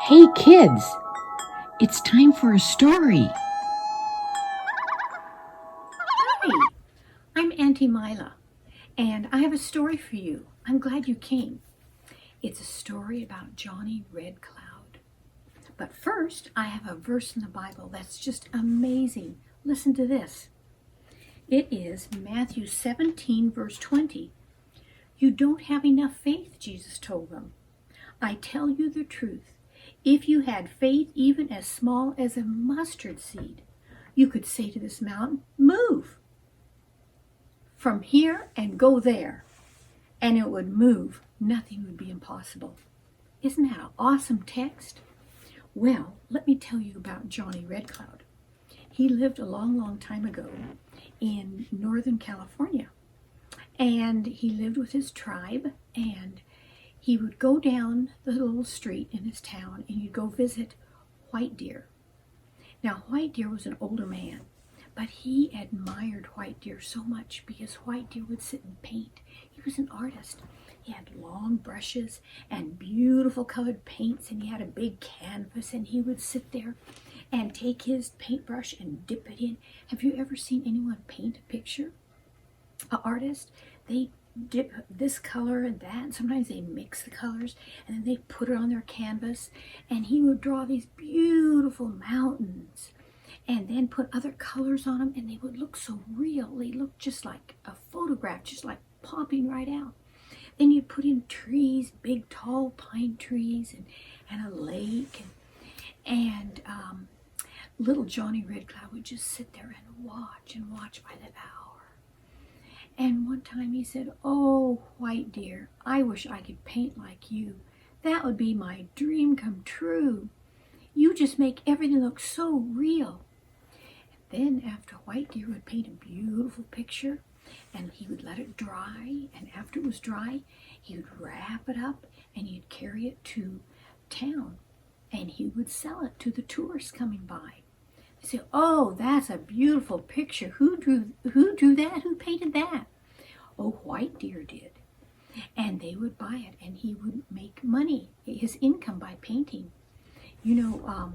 Hey kids, it's time for a story. Hi, I'm Auntie Mila, and I have a story for you. I'm glad you came. It's a story about Johnny Red Cloud. But first, I have a verse in the Bible that's just amazing. Listen to this. It is Matthew 17, verse 20. You don't have enough faith, Jesus told them. I tell you the truth. If you had faith even as small as a mustard seed, you could say to this mountain, move from here and go there, and it would move. Nothing would be impossible. Isn't that an awesome text? Well, let me tell you about Johnny Red Cloud. He lived a long, long time ago in Northern California, and he lived with his tribe, and he would go down the little street in his town and he'd go visit White Deer. Now, White Deer was an older man, but he admired White Deer so much because White Deer would sit and paint. He was an artist. He had long brushes and beautiful colored paints, and he had a big canvas, and he would sit there and take his paintbrush and dip it in. Have you ever seen anyone paint a picture? An artist, they dip this color and that, and sometimes they mix the colors, and then they put it on their canvas, and he would draw these beautiful mountains and then put other colors on them, and they would look so real. They looked just like a photograph, just like popping right out. Then you'd put in trees, big tall pine trees, and a lake, and little Johnny Red Cloud would just sit there and watch by the hour. And one time he said, "Oh, White Deer, I wish I could paint like you. That would be my dream come true. You just make everything look so real." Then after White Deer would paint a beautiful picture, and he would let it dry, and after it was dry, he would wrap it up and he'd carry it to town, and he would sell it to the tourists coming by. They say, "Oh, that's a beautiful picture. Who drew that? Who painted that?" "Oh, White Deer did." And they would buy it, and he would make money, his income by painting. You know,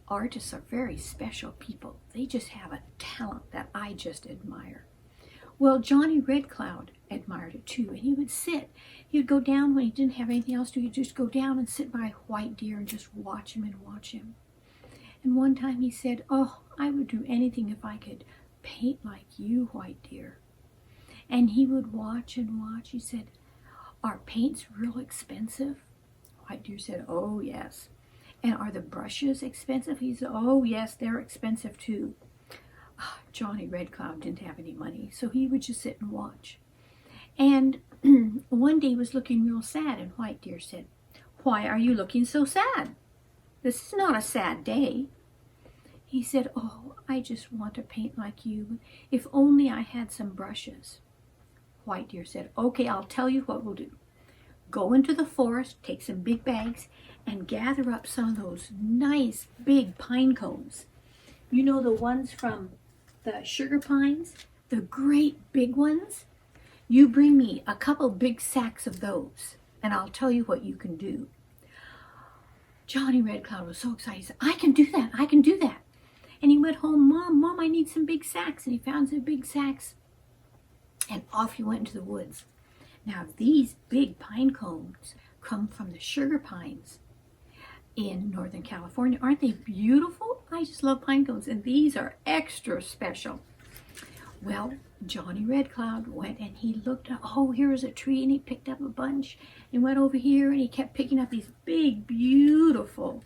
artists are very special people. They just have a talent that I just admire. Well, Johnny Red Cloud admired it too, and he would go down when he didn't have anything else to do. He'd just go down and sit by White Deer and just watch him and watch him. And one time he said, "Oh, I would do anything if I could paint like you, White Deer." And he would watch and watch. He said, "Are paints real expensive?" White Deer said, "Oh, yes." "And are the brushes expensive?" He said, "Oh, yes, they're expensive too." Johnny Red Cloud didn't have any money, so he would just sit and watch. And one day he was looking real sad, and White Deer said, "Why are you looking so sad? This is not a sad day." He said, "Oh, I just want to paint like you. If only I had some brushes." White Deer said, "Okay, I'll tell you what we'll do. Go into the forest, take some big bags, and gather up some of those nice big pine cones. You know, the ones from the sugar pines, the great big ones? You bring me a couple big sacks of those, and I'll tell you what you can do." Johnny Red Cloud was so excited. He said, "I can do that. I can do that." And he went home, Mom, I need some big sacks." And he found some big sacks, and off he went into the woods. Now, these big pine cones come from the sugar pines in Northern California. Aren't they beautiful? I just love pine cones, and these are extra special. Well, Johnny Red Cloud went and he looked up, oh, here's a tree, and he picked up a bunch and went over here, and he kept picking up these big, beautiful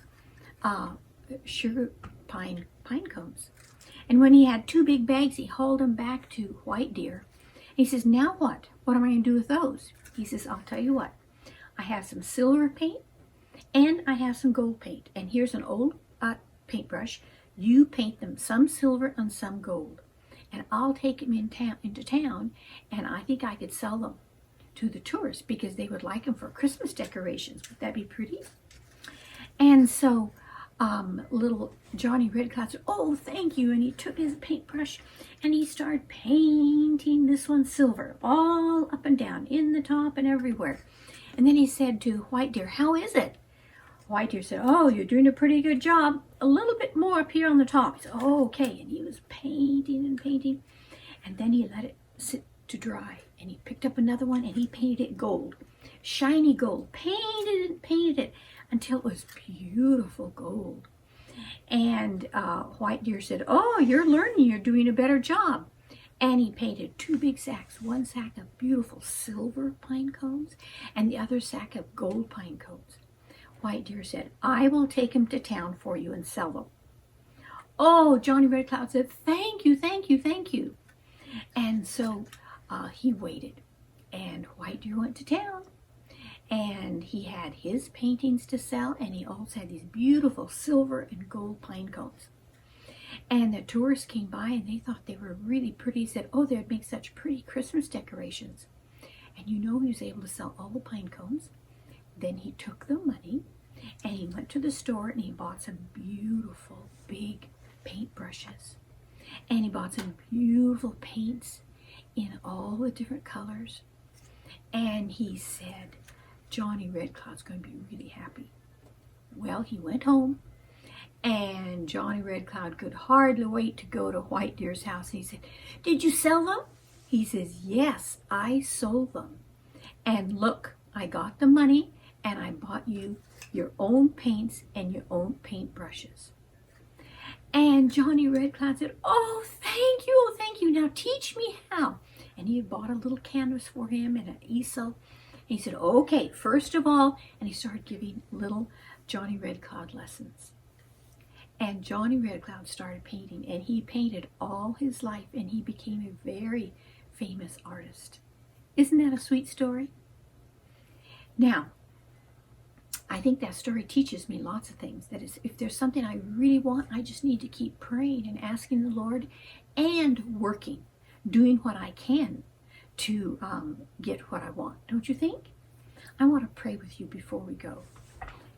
sugar pine cones. And when he had two big bags, he hauled them back to White Deer. He says, "Now what? What am I going to do with those?" He says, "I'll tell you what. I have some silver paint and I have some gold paint. And here's an old paintbrush. You paint them some silver and some gold. And I'll take them into town, and I think I could sell them to the tourists because they would like them for Christmas decorations. Would that be pretty?" And so little Johnny Red Cloud said, "Oh, thank you." And he took his paintbrush and he started painting this one silver all up and down, in the top and everywhere. And then he said to White Deer, "How is it?" White Deer said, "Oh, you're doing a pretty good job. A little bit more up here on the top." He said, "Oh, okay." And he was painting and painting. And then he let it sit to dry. And he picked up another one and he painted it gold. Shiny gold. Painted it and painted it until it was beautiful gold. And White Deer said, "Oh, you're learning. You're doing a better job." And he painted 2 big sacks. One sack of beautiful silver pine cones and the other sack of gold pine cones. White Deer said, "I will take them to town for you and sell them." Oh, Johnny Red Cloud said, "Thank you, thank you, thank you." And so he waited. And White Deer went to town. And he had his paintings to sell. And he also had these beautiful silver and gold pine cones. And the tourists came by and they thought they were really pretty. He said, "Oh, they'd make such pretty Christmas decorations." And you know, he was able to sell all the pine cones. Then he took the money and he went to the store and he bought some beautiful big paintbrushes. And he bought some beautiful paints in all the different colors. And he said, "Johnny Red Cloud's going to be really happy." Well, he went home. And Johnny Red Cloud could hardly wait to go to White Deer's house. And he said, "Did you sell them?" He says, "Yes, I sold them. And look, I got the money and I bought you your own paints and your own paintbrushes." And Johnny Red Cloud said, "Oh, thank you, oh, thank you. Now teach me how." And he had bought a little canvas for him and an easel. And he said, "Okay, first of all," and he started giving little Johnny Red Cloud lessons. And Johnny Red Cloud started painting, and he painted all his life, and he became a very famous artist. Isn't that a sweet story? Now, I think that story teaches me lots of things. That is, if there's something I really want, I just need to keep praying and asking the Lord and working, doing what I can to get what I want. Don't you think? I want to pray with you before we go.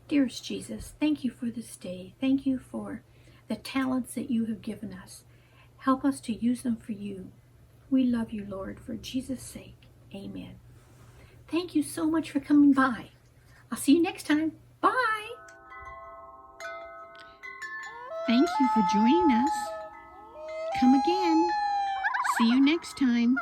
Dearest Jesus, thank you for this day. Thank you for the talents that you have given us. Help us to use them for you. We love you, Lord, for Jesus' sake. Amen. Thank you so much for coming by. I'll see you next time. Bye. Thank you for joining us. Come again. See you next time.